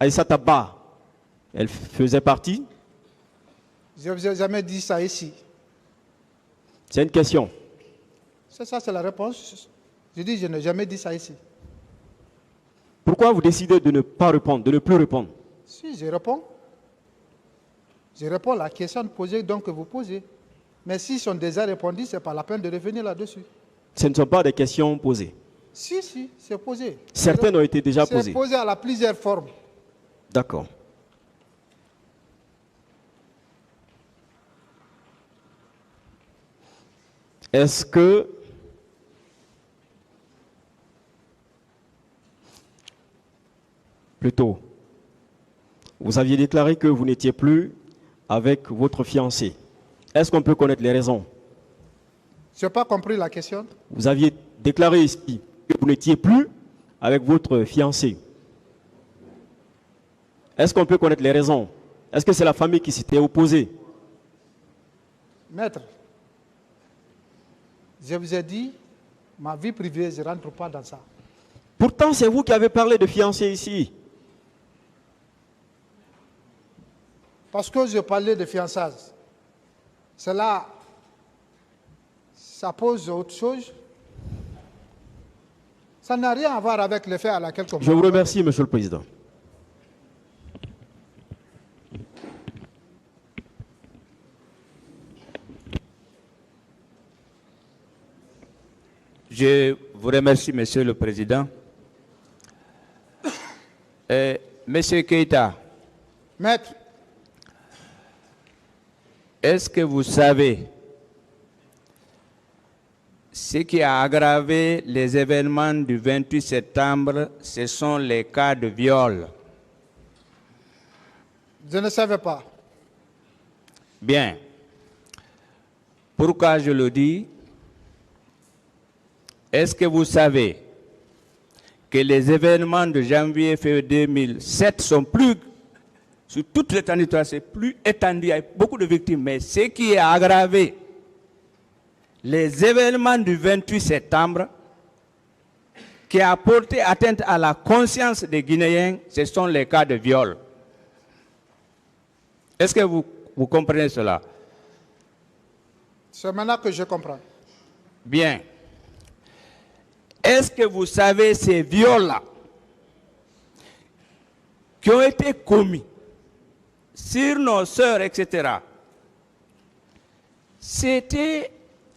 Aïssata Ba, elle faisait partie? Je ne vous ai jamais dit ça ici. C'est une question. C'est ça, c'est la réponse. Je dis, je n'ai jamais dit ça ici. Pourquoi vous décidez de ne pas répondre, de ne plus répondre? Si, je réponds. Je réponds à la question posée, donc que vous posez. Mais s'ils sont déjà répondus, ce n'est pas la peine de revenir là-dessus. Ce ne sont pas des questions posées. Si, c'est posé. Certaines ont été déjà posées. C'est posé à plusieurs formes. D'accord. Est-ce que plutôt, vous aviez déclaré que vous n'étiez plus avec votre fiancé. Est-ce qu'on peut connaître les raisons? Je n'ai pas compris la question. Vous aviez déclaré ici que vous n'étiez plus avec votre fiancé. Est-ce qu'on peut connaître les raisons? Est-ce que c'est la famille qui s'était opposée? Maître, je vous ai dit, ma vie privée, je ne rentre pas dans ça. Pourtant, c'est vous qui avez parlé de fiancé ici. Parce que je parlais de fiançailles. Cela, ça pose autre chose. Ça n'a rien à voir avec le fait à laquelle... Je vous remercie, Monsieur le Président. Je vous remercie, Monsieur le Président. Monsieur Keïta. Maître. Est-ce que vous savez ce qui a aggravé les événements du 28 septembre, ce sont les cas de viol? Je ne savais pas. Bien. Pourquoi je le dis? Est-ce que vous savez que les événements de janvier-février 2007 sont plus, sur toute l'étendue, c'est plus étendu, il y a beaucoup de victimes, mais ce qui a aggravé les événements du 28 septembre, qui a porté atteinte à la conscience des Guinéens, ce sont les cas de viol. Est-ce que vous comprenez cela? C'est maintenant que je comprends. Bien. Est-ce que vous savez ces viols-là qui ont été commis sur nos sœurs, etc., c'était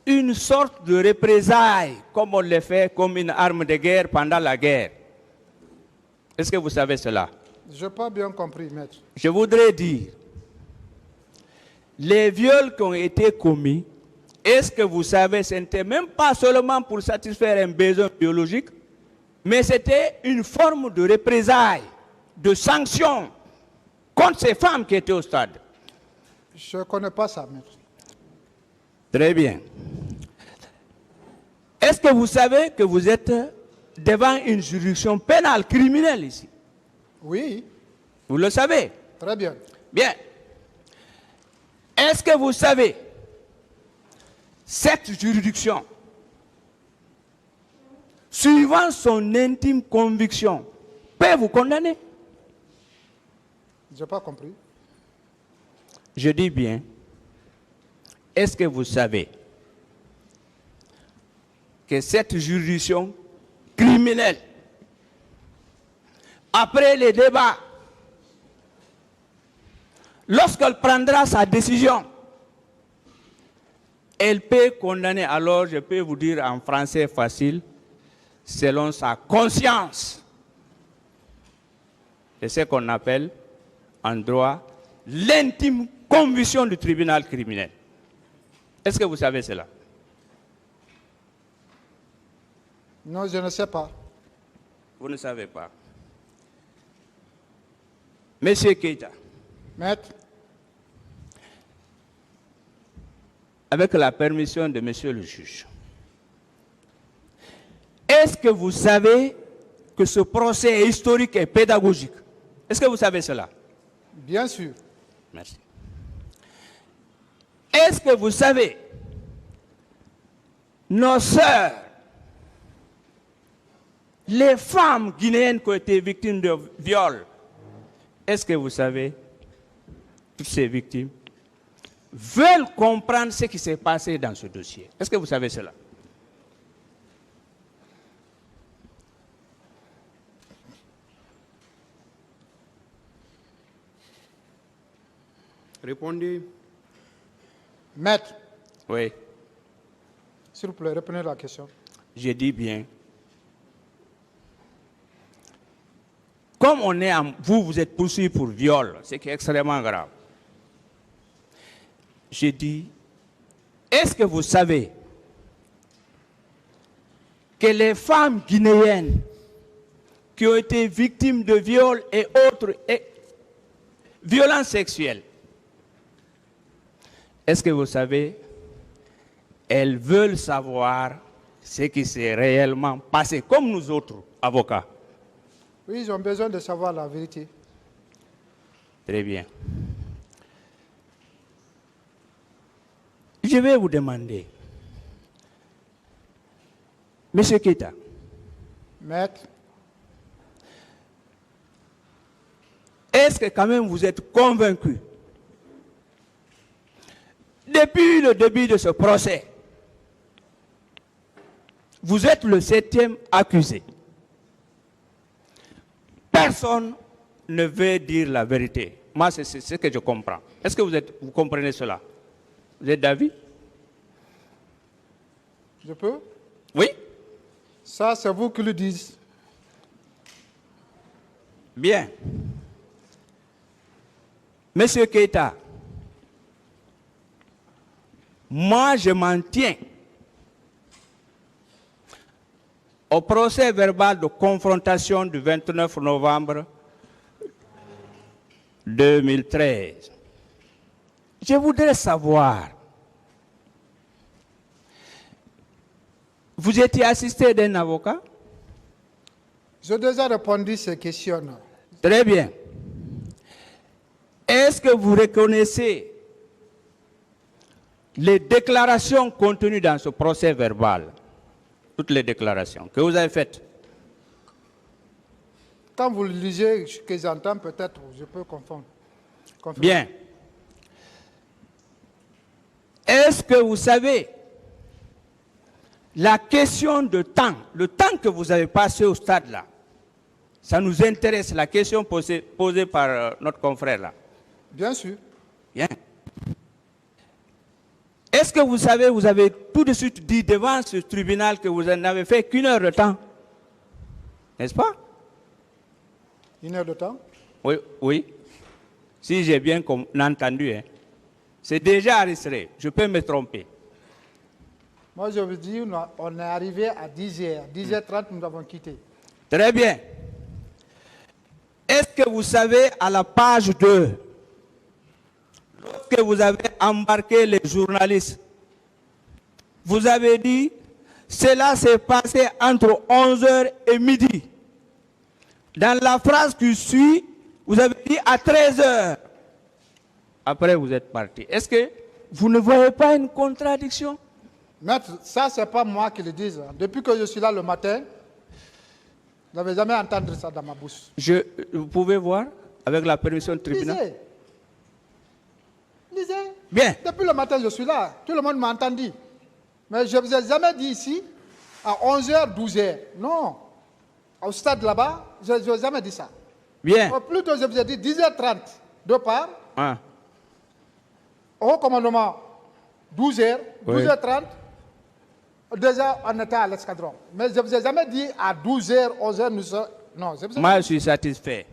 une sorte de représailles, comme on le fait comme une arme de guerre pendant la guerre. Est-ce que vous savez cela? Je n'ai pas bien compris, maître. Je voudrais dire, les viols qui ont été commis, est-ce que vous savez, ce n'était même pas seulement pour satisfaire un besoin biologique, mais c'était une forme de représailles, de sanctions contre ces femmes qui étaient au stade. Je ne connais pas ça, maître. Très bien. Est-ce que vous savez que vous êtes devant une juridiction pénale criminelle ici? Oui. Vous le savez? Très bien. Bien. Est-ce que vous savez, cette juridiction, suivant son intime conviction, peut vous condamner? Je n'ai pas compris. Je dis bien, est-ce que vous savez que cette juridiction criminelle, après les débats, lorsqu'elle prendra sa décision, elle peut condamner, alors je peux vous dire en français facile, selon sa conscience. C'est ce qu'on appelle en droit l'intime conviction du tribunal criminel. Est-ce que vous savez cela? Non, je ne sais pas. Vous ne savez pas. Monsieur Keïta. Maître. Avec la permission de monsieur le juge, est-ce que vous savez que ce procès est historique et pédagogique? Est-ce que vous savez cela? Bien sûr. Merci. Est-ce que vous savez, nos sœurs, les femmes guinéennes qui ont été victimes de viol, est-ce que vous savez, toutes ces victimes veulent comprendre ce qui s'est passé dans ce dossier. Est-ce que vous savez cela? Répondez. Maître, Oui, s'il vous plaît, reprenez la question. je dis bien. Comme on est vous êtes poursuivi pour viol, ce qui est extrêmement grave. Je dis, est-ce que vous savez que les femmes guinéennes qui ont été victimes de viols et autres violences sexuelles, est-ce que vous savez, elles veulent savoir ce qui s'est réellement passé, comme nous autres avocats. Oui, ils ont besoin de savoir la vérité. Très bien. Je vais vous demander, Monsieur Keita, Maître, est-ce que quand même vous êtes convaincu, depuis le début de ce procès, vous êtes le 7e accusé. Personne ne veut dire la vérité. Moi, c'est ce que je comprends. Est-ce que vous comprenez cela? Vous êtes d'avis? je peux? Oui? Ça, c'est vous qui le dites. Bien. Monsieur Keita, moi, je m'en tiens au procès verbal de confrontation du 29 novembre 2013. Je voudrais savoir, vous étiez assisté d'un avocat? J'ai déjà répondu à ces questions. Très bien. Est-ce que vous reconnaissez les déclarations contenues dans ce procès verbal? Toutes les déclarations que vous avez faites. Quand vous le lisez, que j'entends, peut-être, je peux confondre. Bien. Est-ce que vous savez la question de temps, le temps que vous avez passé au stade là, ça nous intéresse, la question posée par notre confrère là. Bien sûr. Bien. Est-ce que vous savez, vous avez tout de suite dit devant ce tribunal que vous n'avez fait qu'1 heure de temps? N'est-ce pas? 1 heure de temps? Oui, oui. Si j'ai bien entendu, hein. C'est déjà enregistré. Je peux me tromper. Moi, je vous dis, on est arrivé à 10h. 10h30, nous avons quitté. Très bien. Est-ce que vous savez, à la page 2, lorsque vous avez embarqué les journalistes, vous avez dit, cela s'est passé entre 11h et midi. Dans la phrase qui suit, vous avez dit à 13h. Après, vous êtes parti. Est-ce que vous ne voyez pas une contradiction? Maître, ça, ce n'est pas moi qui le dis. Depuis que je suis là le matin, je n'avais jamais entendu ça dans ma bouche. Vous pouvez voir, avec la permission du tribunal. Lisez. Bien. Depuis le matin, je suis là. Tout le monde m'a entendu. Mais je ne vous ai jamais dit ici, à 11h, 12h. Non. Au stade là-bas, je n'ai jamais dit ça. Bien. Plutôt, je vous ai dit 10h30, de part. Ah. Au commandement, 12h, Oui. 12h30. Déjà, on était à l'escadron. Mais je ne vous ai jamais dit à 12h, 11h, nous sommes... Non, moi, je suis satisfait.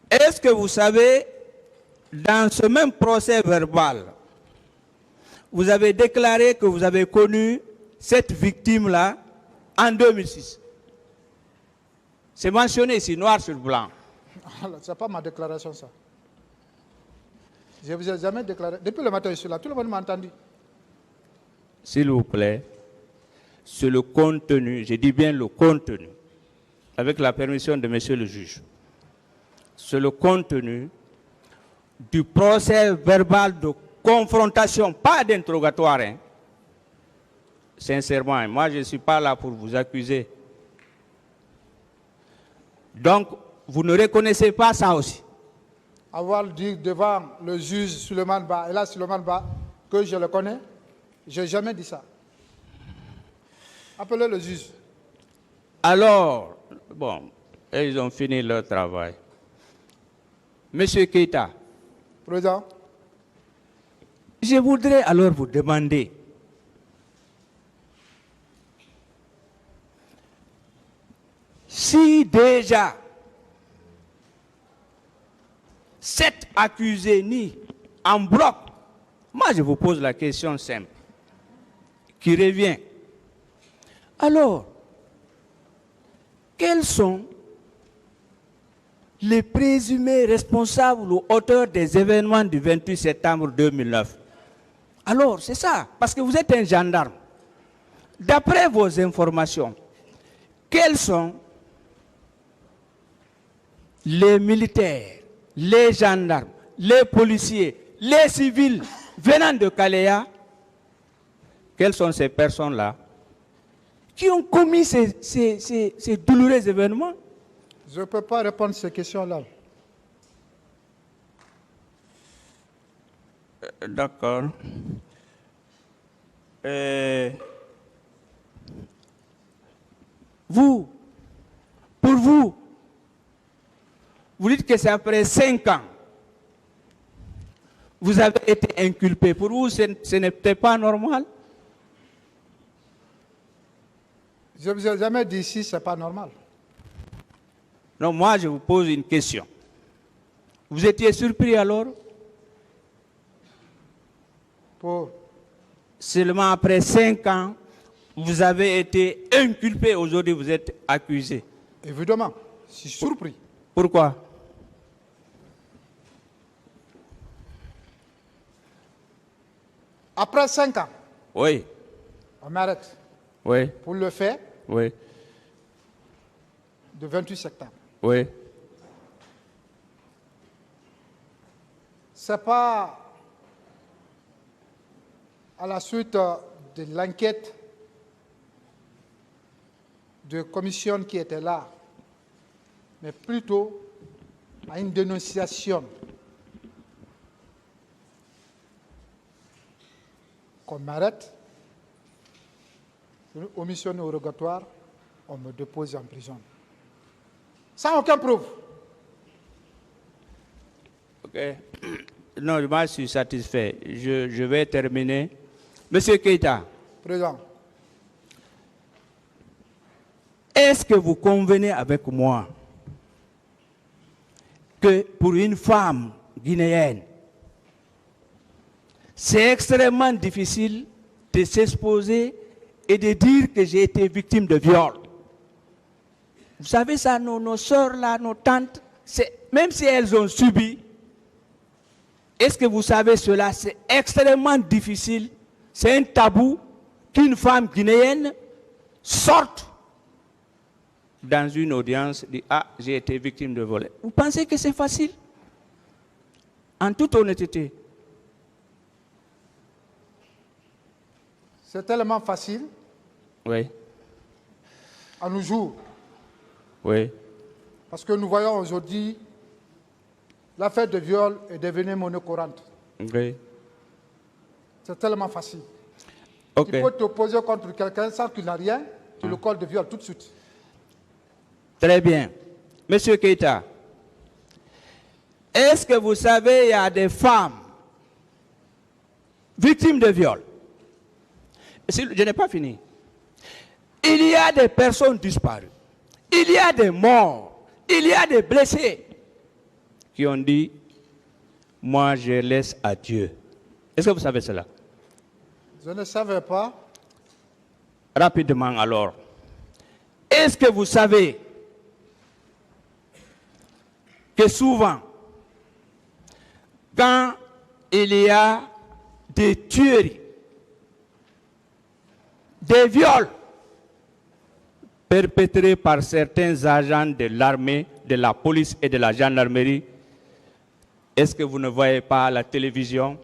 Est-ce que vous savez, dans ce même procès verbal, vous avez déclaré que vous avez connu cette victime-là en 2006? C'est mentionné ici, noir sur blanc. Ce n'est pas ma déclaration, ça. Je ne vous ai jamais déclaré. Depuis le matin, je suis là. Tout le monde m'a entendu. S'il vous plaît, c'est le contenu, je dis bien le contenu, avec la permission de monsieur le juge. C'est le contenu du procès verbal de confrontation, pas d'interrogatoire. Hein. Sincèrement, moi je ne suis pas là pour vous accuser. Donc, vous ne reconnaissez pas ça aussi? Avoir dit devant le juge Suleiman Ba, et là Suleiman Ba, que je le connais, je n'ai jamais dit ça. Appelez le juge. Alors, bon, ils ont fini leur travail. Monsieur Keïta, Président, je voudrais alors vous demander, si déjà 7 accusés ni en bloc, moi je vous pose la question simple qui revient. Alors, quels sont les présumés responsables ou auteurs des événements du 28 septembre 2009? Alors, c'est ça, parce que vous êtes un gendarme. D'après vos informations, quels sont les militaires, les gendarmes, les policiers, les civils venant de Kaléa, quelles sont ces personnes-là qui ont commis ces douloureux événements? je ne peux pas répondre à ces questions-là. D'accord. Vous, pour vous, vous dites que c'est après 5 ans, vous avez été inculpé. Pour vous, ce n'était pas normal? Je ne vous ai jamais dit ici, ce n'est pas normal. Non, moi je vous pose une question. Vous étiez surpris alors? Pour... Seulement après 5 ans, vous avez été inculpé. Aujourd'hui, vous êtes accusé. Évidemment, je suis surpris. Pourquoi? Après 5 ans, Oui, on m'arrête oui, pour le fait oui, du 28 septembre. oui. Ce n'est pas à la suite de l'enquête de commission qui était là, mais plutôt à une dénonciation qu'on m'arrête, une omission rogatoire, on me dépose en prison. Sans aucune preuve. Ok. Non, moi je suis satisfait. Je vais terminer. Monsieur Keïta, Président, est-ce que vous convenez avec moi que pour une femme guinéenne, c'est extrêmement difficile de s'exposer et de dire que j'ai été victime de viol? Vous savez ça, nos soeurs là, nos tantes, même si elles ont subi, est-ce que vous savez cela? C'est extrêmement difficile. C'est un tabou qu'une femme guinéenne sorte dans une audience et dit « Ah, j'ai été victime de vol ». Vous pensez que c'est facile? En toute honnêteté. c'est tellement facile Oui, à nos jours, oui, parce que nous voyons aujourd'hui l'affaire de viol est devenue monnaie courante. oui. C'est tellement facile. Ok. Tu peux t'opposer contre quelqu'un sans qu'il n'a rien, tu le colles de viol tout de suite. Très bien. Monsieur Keïta, est-ce que vous savez, il y a des femmes victimes de viol? Je n'ai pas fini. Il y a des personnes disparues. Il y a des morts. Il y a des blessés qui ont dit, moi je laisse à Dieu. Est-ce que vous savez cela? Je ne savais pas. Rapidement alors. Est-ce que vous savez que souvent, quand il y a des tueries, des viols perpétrés par certains agents de l'armée, de la police et de la gendarmerie, est-ce que vous ne voyez pas à la télévision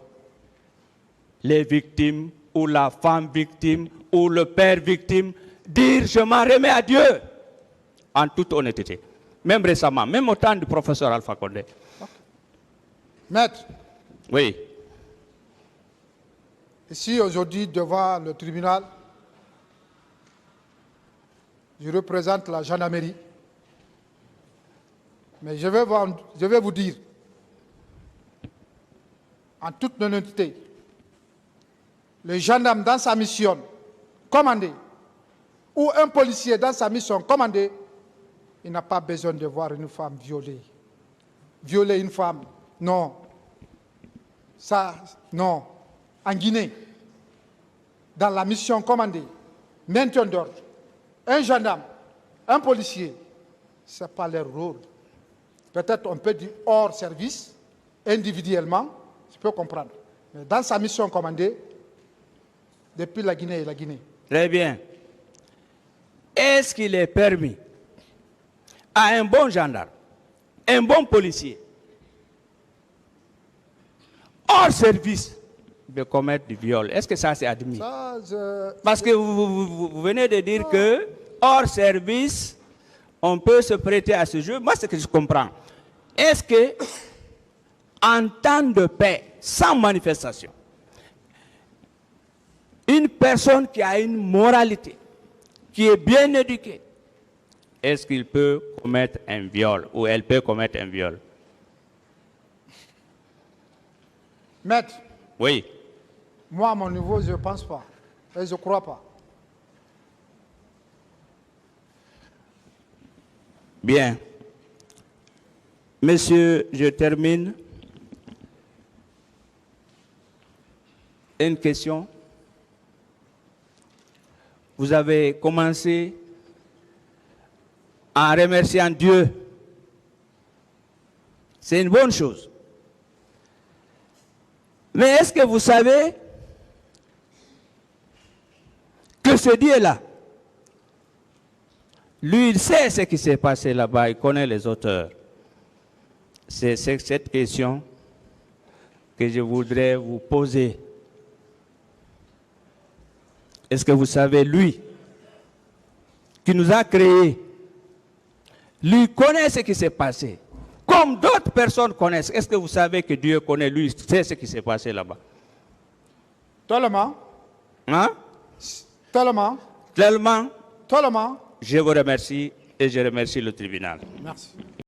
les victimes ou la femme victime ou le père victime dire « je m'en remets à Dieu » en toute honnêteté? même récemment, même au temps du professeur Alpha Condé. Maître, Oui. ici aujourd'hui devant le tribunal, je représente la gendarmerie. Mais je vais vous dire, en toute honnêteté, le gendarme dans sa mission commandée, ou un policier dans sa mission commandée, il n'a pas besoin de voir une femme violée. Violer une femme, non. Ça, non. En Guinée, dans la mission commandée, maintien d'ordre, un gendarme, un policier, ce n'est pas leur rôle. Peut-être on peut dire hors service, individuellement, je peux comprendre. Mais dans sa mission commandée, depuis la Guinée et la Guinée. Très bien. Est-ce qu'il est permis à un bon gendarme, un bon policier, hors service, de commettre du viol? Est-ce que ça c'est admis? Parce que vous venez de dire que hors service, on peut se prêter à ce jeu. Moi, c'est ce que je comprends. Est-ce que, en temps de paix, sans manifestation, une personne qui a une moralité, qui est bien éduquée, est-ce qu'il peut commettre un viol ou elle peut commettre un viol? Maître, Oui. moi, à mon niveau, je ne pense pas. Et je ne crois pas. Bien. Monsieur, je termine. Une question. Vous avez commencé en remerciant Dieu. C'est une bonne chose. Mais est-ce que vous savez que ce Dieu-là, lui, il sait ce qui s'est passé là-bas, il connaît les auteurs. C'est cette question que je voudrais vous poser. Est-ce que vous savez, lui, qui nous a créés, lui connaît ce qui s'est passé, comme d'autres personnes connaissent. Est-ce que vous savez que Dieu connaît, lui, sait ce qui s'est passé là-bas? Tellement. Hein? Tellement. Tellement. Tellement. Je vous remercie et je remercie le tribunal. Merci.